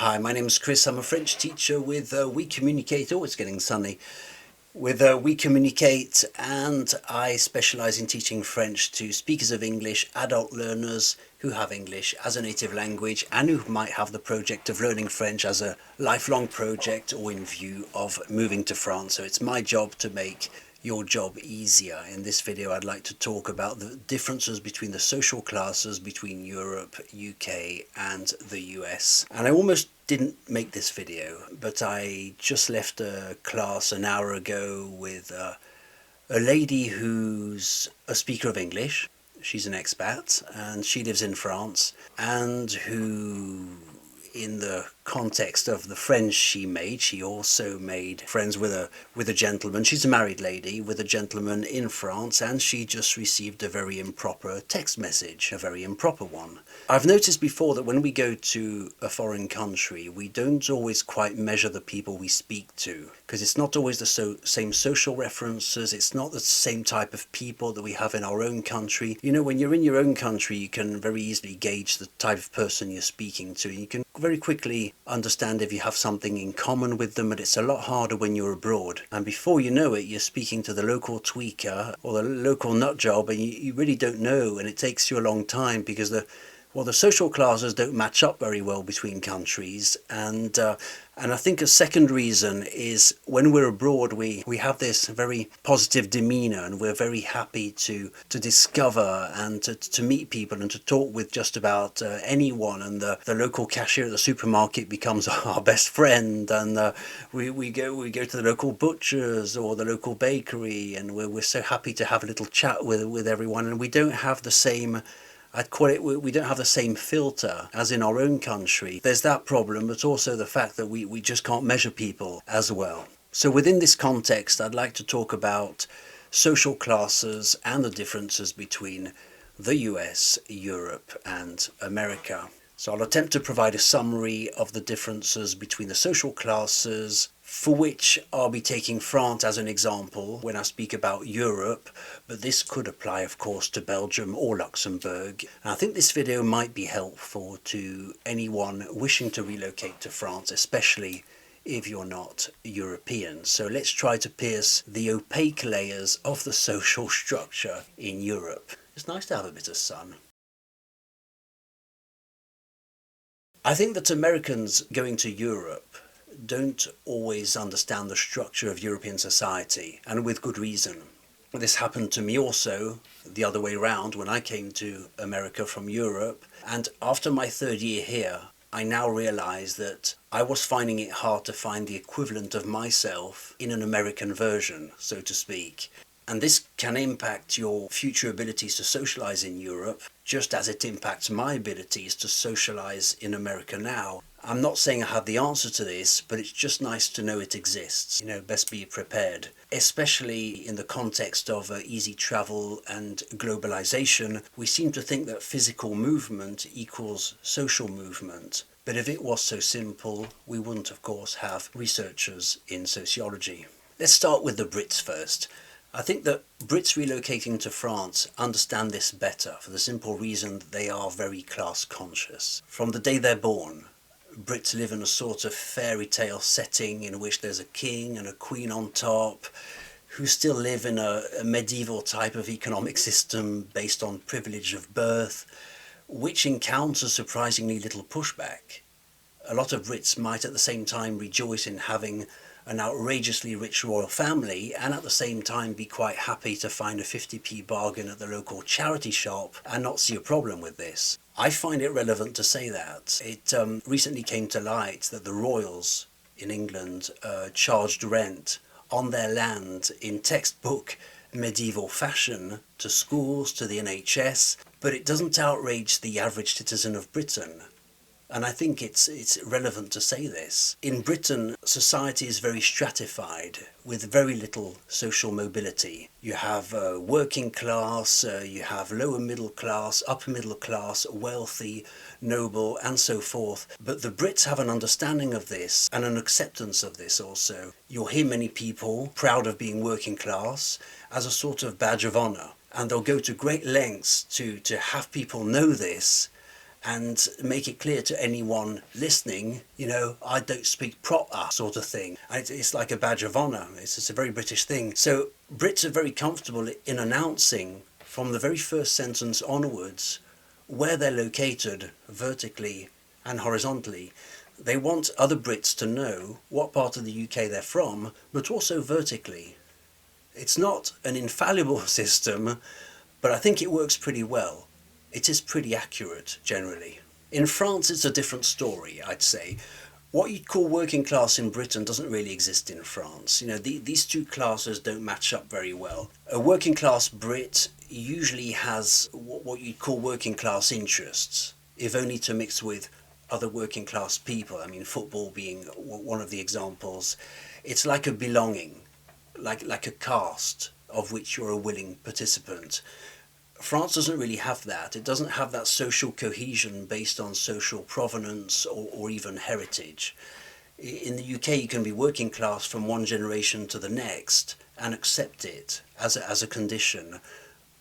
Hi, my name is Chris. I'm a French teacher with We Communicate. Oh, it's getting sunny. With We Communicate, and I specialize in teaching French to speakers of English, adult learners who have English as a native language and who might have the project of learning French as a lifelong project or in view of moving to France. So it's my job to make your job easier. In this video, I'd like to talk about the differences between the social classes between Europe, UK and the US. And I almost didn't make this video, but I just left a class an hour ago with a lady who's a speaker of English. She's an expat and she lives in France, and who, in the context of the friends she also made friends with a gentleman. She's a married lady with a gentleman in France, and she just received a very improper text message, a very improper one. I've noticed before that when we go to a foreign country, we don't always quite measure the people we speak to, because it's not always the same social references, it's not the same type of people that we have in our own country. You know, when you're in your own country, you can very easily gauge the type of person you're speaking to. You can very quickly understand if you have something in common with them, but it's a lot harder when you're abroad. And before you know it, you're speaking to the local tweaker or the local nut job, and you really don't know, and it takes you a long time because the social classes don't match up very well between countries, and I think a second reason is when we're abroad, we have this very positive demeanour, and we're very happy to discover and to meet people and to talk with just about anyone, and the local cashier at the supermarket becomes our best friend, and we go to the local butchers or the local bakery, and we're so happy to have a little chat with everyone, and we don't have the same, I'd call it, we don't have the same filter as in our own country. There's that problem, but also the fact that we just can't measure people as well. So within this context, I'd like to talk about social classes and the differences between the US, Europe and America. So I'll attempt to provide a summary of the differences between the social classes, for which I'll be taking France as an example when I speak about Europe, but this could apply of course to Belgium or Luxembourg. And I think this video might be helpful to anyone wishing to relocate to France, especially if you're not European. So let's try to pierce the opaque layers of the social structure in Europe. It's nice to have a bit of sun. I think that Americans going to Europe don't always understand the structure of European society, and with good reason. This happened to me also the other way around when I came to America from Europe, and after my third year here, I now realize that I was finding it hard to find the equivalent of myself in an American version, so to speak. And this can impact your future abilities to socialize in Europe, just as it impacts my abilities to socialize in America now. I'm not saying I have the answer to this, but it's just nice to know it exists. You know, best be prepared, especially in the context of easy travel and globalization. We seem to think that physical movement equals social movement. But if it was so simple, we wouldn't, of course, have researchers in sociology. Let's start with the Brits first. I think that Brits relocating to France understand this better for the simple reason that they are very class conscious. From the day they're born, Brits live in a sort of fairy tale setting in which there's a king and a queen on top, who still live in a medieval type of economic system based on privilege of birth, which encounters surprisingly little pushback. A lot of Brits might at the same time rejoice in having an outrageously rich royal family, and at the same time be quite happy to find a 50p bargain at the local charity shop and not see a problem with this. I find it relevant to say that. It recently came to light that the royals in England charged rent on their land in textbook medieval fashion to schools, to the NHS, but it doesn't outrage the average citizen of Britain. And I think it's relevant to say this. In Britain, society is very stratified with very little social mobility. You have working class, you have lower middle class, upper middle class, wealthy, noble, and so forth. But the Brits have an understanding of this and an acceptance of this also. You'll hear many people proud of being working class as a sort of badge of honour. And they'll go to great lengths to have people know this, and make it clear to anyone listening, I don't speak proper sort of thing. It's like a badge of honour. It's a very British thing. So Brits are very comfortable in announcing from the very first sentence onwards where they're located vertically and horizontally. They want other Brits to know what part of the UK they're from, but also vertically. It's not an infallible system, but I think it works pretty well. It is pretty accurate, generally. In France, it's a different story, I'd say. What you'd call working class in Britain doesn't really exist in France. These two classes don't match up very well. A working class Brit usually has what you'd call working class interests, if only to mix with other working class people. I mean, football being one of the examples. It's like a belonging, like a caste of which you're a willing participant. France doesn't really have that. It doesn't have that social cohesion based on social provenance or even heritage. In the UK, you can be working class from one generation to the next and accept it as a condition.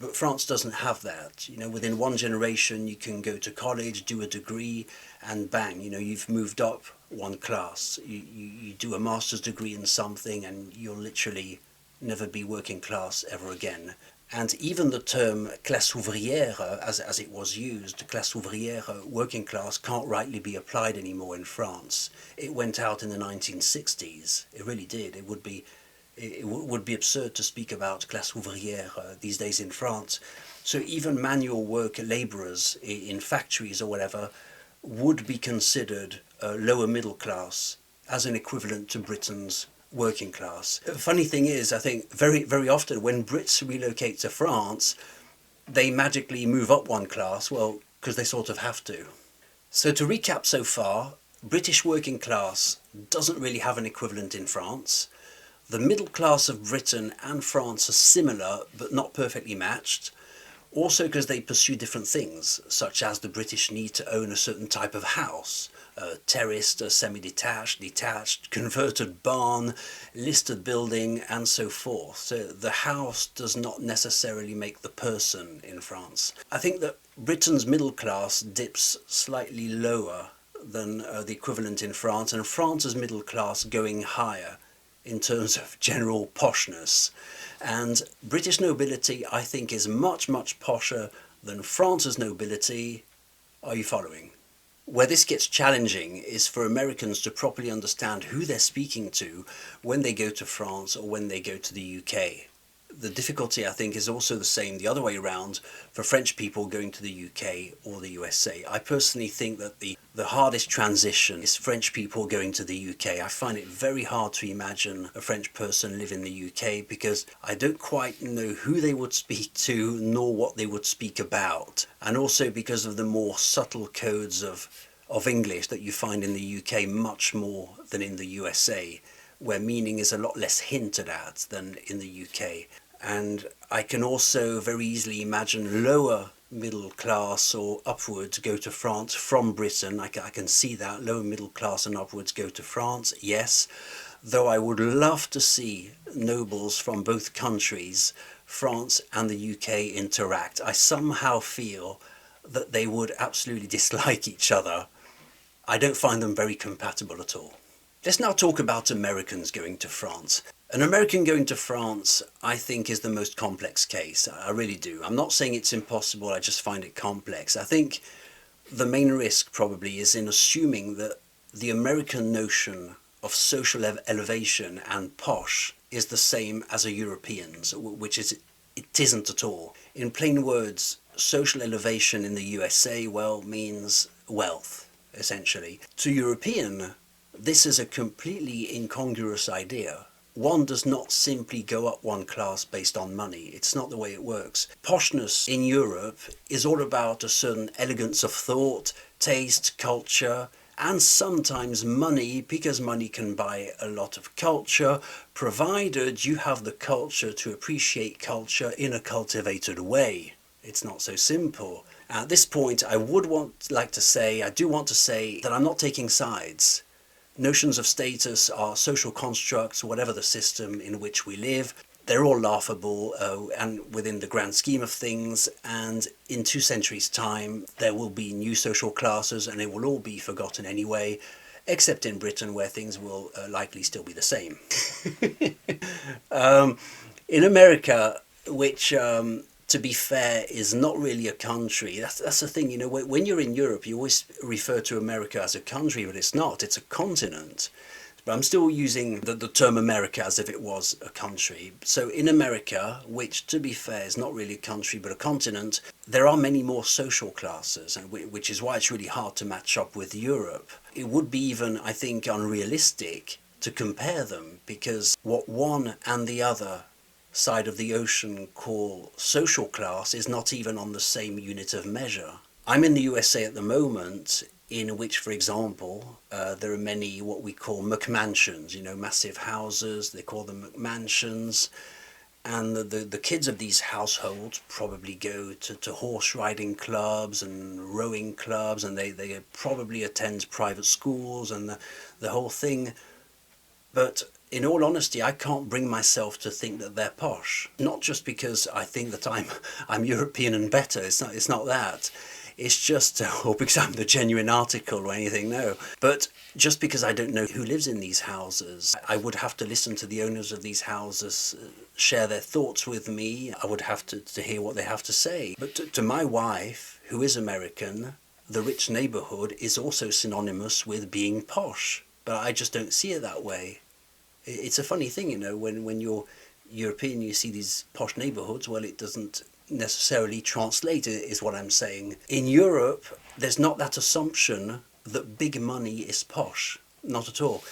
But France doesn't have that. Within one generation, you can go to college, do a degree, and bang, you've moved up one class. You do a master's degree in something, and you'll literally never be working class ever again. And even the term classe ouvrière, as it was used, classe ouvrière, working class, can't rightly be applied anymore in France. It went out in the 1960s. It really did. It would be absurd to speak about classe ouvrière these days in France. So even manual work labourers in factories or whatever would be considered lower middle class as an equivalent to Britain's working class. The funny thing is, I think very, very often when Brits relocate to France, they magically move up one class, well, because they sort of have to. So to recap so far, British working class doesn't really have an equivalent in France. The middle class of Britain and France are similar, but not perfectly matched. Also because they pursue different things, such as the British need to own a certain type of house, terraced, semi-detached, detached, converted barn, listed building, and so forth. So the house does not necessarily make the person in France. I think that Britain's middle class dips slightly lower than the equivalent in France, and France's middle class going higher in terms of general poshness. And British nobility, I think, is much, much posher than France's nobility. Are you following? Where this gets challenging is for Americans to properly understand who they're speaking to when they go to France or when they go to the UK. The difficulty, I think, is also the same the other way around for French people going to the UK or the USA. I personally think that the hardest transition is French people going to the UK. I find it very hard to imagine a French person live in the UK because I don't quite know who they would speak to nor what they would speak about. And also because of the more subtle codes of English that you find in the UK much more than in the USA, where meaning is a lot less hinted at than in the UK. And I can also very easily imagine lower middle class or upwards go to France from Britain. I can see that, lower middle class and upwards go to France, yes. Though I would love to see nobles from both countries, France and the UK, interact. I somehow feel that they would absolutely dislike each other. I don't find them very compatible at all. Let's now talk about Americans going to France. An American going to France, I think, is the most complex case. I really do. I'm not saying it's impossible, I just find it complex. I think the main risk probably is in assuming that the American notion of social elevation and posh is the same as a European's, which it isn't at all. In plain words, social elevation in the USA, well, means wealth, essentially. To European, this is a completely incongruous idea. One does not simply go up one class based on money. It's not the way it works. Poshness in Europe is all about a certain elegance of thought, taste, culture, and sometimes money, because money can buy a lot of culture, provided you have the culture to appreciate culture in a cultivated way. It's not so simple. At this point, I do want to say that I'm not taking sides. Notions of status are social constructs, whatever the system in which we live. they're all laughable and within the grand scheme of things, and in 2 centuries' time there will be new social classes and it will all be forgotten anyway, except in Britain where things will likely still be the same. In America, which to be fair is not really a country, that's the thing, you know, when you're in Europe you always refer to America as a country, but it's not, it's a continent. But I'm still using the term America as if it was a country. So in America, which to be fair is not really a country but a continent, there are many more social classes, and which is why it's really hard to match up with Europe. It would be even, I think, unrealistic to compare them, because what one and the other side of the ocean call social class is not even on the same unit of measure. I'm in the USA at the moment, in which, for example, there are many what we call McMansions, you know, massive houses, they call them McMansions, and the kids of these households probably go to horse riding clubs and rowing clubs, and they probably attend private schools and the whole thing. But in all honesty, I can't bring myself to think that they're posh. Not just because I think that I'm European and better, it's not that. It's just, or because I'm the genuine article or anything, no. But just because I don't know who lives in these houses. I would have to listen to the owners of these houses share their thoughts with me. I would have to hear what they have to say. But to my wife, who is American, the rich neighborhood is also synonymous with being posh. But I just don't see it that way. It's a funny thing, you know, when you're European, you see these posh neighborhoods. Well, it doesn't necessarily translate, is what I'm saying. In Europe, there's not that assumption that big money is posh. Not at all.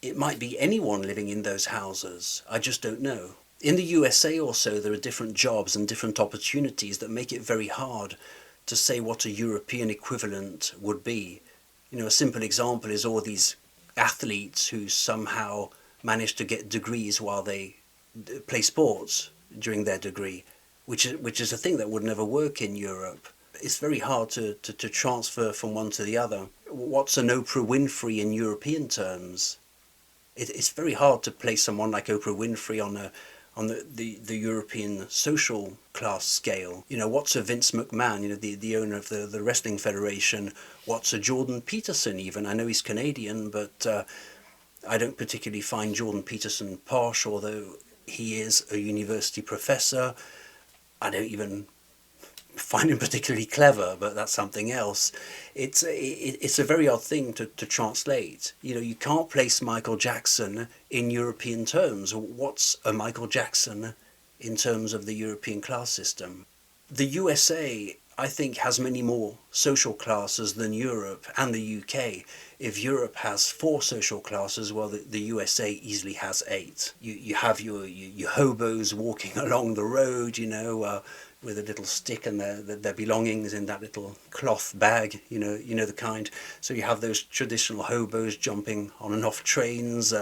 It might be anyone living in those houses. I just don't know. In the USA also, there are different jobs and different opportunities that make it very hard to say what a European equivalent would be. You know, a simple example is all these athletes who somehow manage to get degrees while they play sports during their degree, which is a thing that would never work in Europe. It's very hard to transfer from one to the other. What's an Oprah Winfrey in European terms? It's very hard to place someone like Oprah Winfrey on the European social class scale. You know, what's a Vince McMahon, you know, the owner of the Wrestling Federation? What's a Jordan Peterson even? I know he's Canadian, but I don't particularly find Jordan Peterson posh, although he is a university professor. I don't even find him particularly clever, but that's something else. It's a very odd thing to translate. You know, you can't place Michael Jackson in European terms. What's a Michael Jackson in terms of the European class system? The USA, I think, has many more social classes than Europe and the UK. If Europe has 4 social classes, well, the USA easily has 8. You have your hobos walking along the road, you know, with a little stick and their belongings in that little cloth bag, you know the kind. So you have those traditional hobos jumping on and off trains.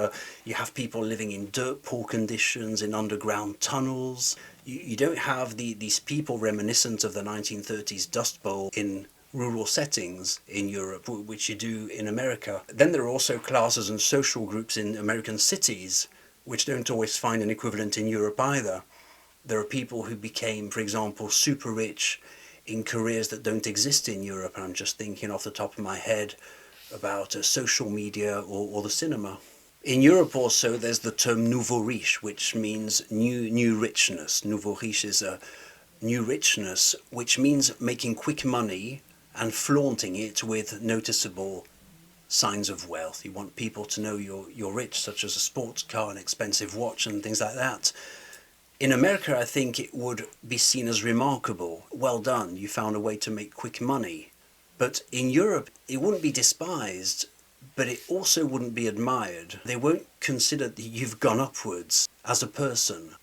You have people living in dirt poor conditions in underground tunnels. You don't have these people reminiscent of the 1930s Dust Bowl in rural settings in Europe, which you do in America. Then there are also classes and social groups in American cities, which don't always find an equivalent in Europe either. There are people who became, for example, super rich in careers that don't exist in Europe, and I'm just thinking off the top of my head about social media or the cinema. In Europe also there's the term nouveau riche, which means new richness. Nouveau riche is a new richness, which means making quick money and flaunting it with noticeable signs of wealth. You want people to know you're rich, such as a sports car, an expensive watch and things like that. In America, I think it would be seen as remarkable. Well done, you found a way to make quick money. But in Europe, it wouldn't be despised, but it also wouldn't be admired. They won't consider that you've gone upwards as a person.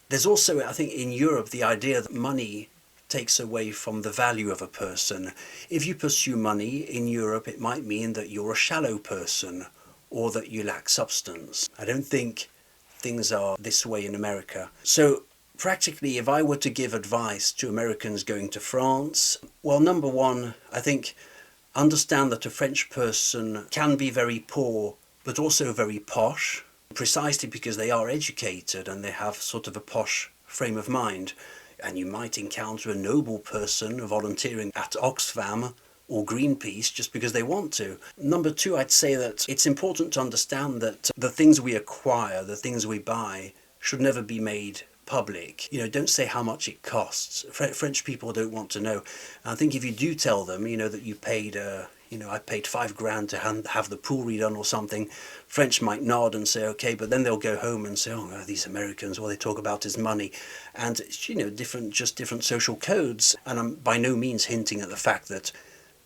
There's also, I think, in Europe, the idea that money takes away from the value of a person. If you pursue money in Europe, it might mean that you're a shallow person or that you lack substance. I don't think things are this way in America. So practically, if I were to give advice to Americans going to France, well, number one, I think understand that a French person can be very poor but also very posh. precisely because they are educated and they have sort of a posh frame of mind. And you might encounter a noble person volunteering at Oxfam or Greenpeace just because they want to. Number two, I'd say that it's important to understand that the things we acquire, the things we buy, should never be made public. Don't say how much it costs. French people don't want to know. And I think if you do tell them, that you paid, I paid $5,000 to have the pool redone or something, French might nod and say, okay, but then they'll go home and say, oh, these Americans, all they talk about is money. And, different social codes. And I'm by no means hinting at the fact that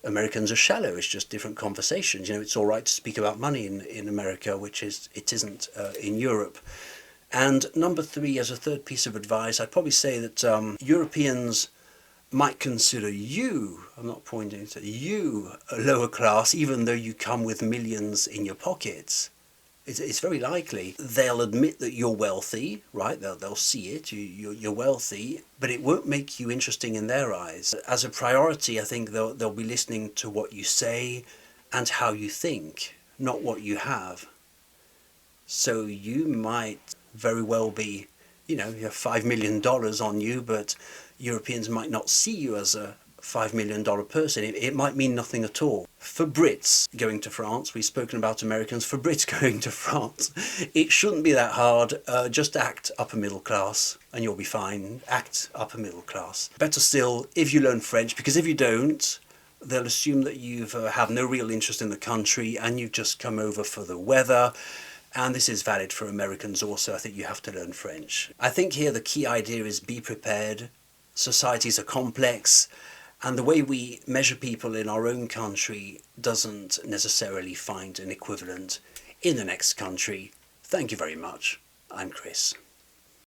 Americans are shallow. It's just different conversations. It's all right to speak about money in America, which it isn't in Europe. And number three, as a third piece of advice, I'd probably say that Europeans might consider you, I'm not pointing to you, a lower class, even though you come with millions in your pockets. It's very likely they'll admit that you're wealthy, right? They'll see it, you're wealthy, but it won't make you interesting in their eyes. As a priority, I think they'll be listening to what you say and how you think, not what you have. So you might very well be, you have $5 million on you, but Europeans might not see you as a $5 million person. It might mean nothing at all. For Brits going to France, we've spoken about Americans, for Brits going to France, it shouldn't be that hard. Just act upper middle class and you'll be fine. Act upper middle class. Better still, if you learn French, because if you don't, they'll assume that you have no real interest in the country and you've just come over for the weather. And this is valid for Americans also. I think you have to learn French. I think here the key idea is be prepared. Societies are complex, and the way we measure people in our own country doesn't necessarily find an equivalent in the next country. Thank you very much. I'm Chris.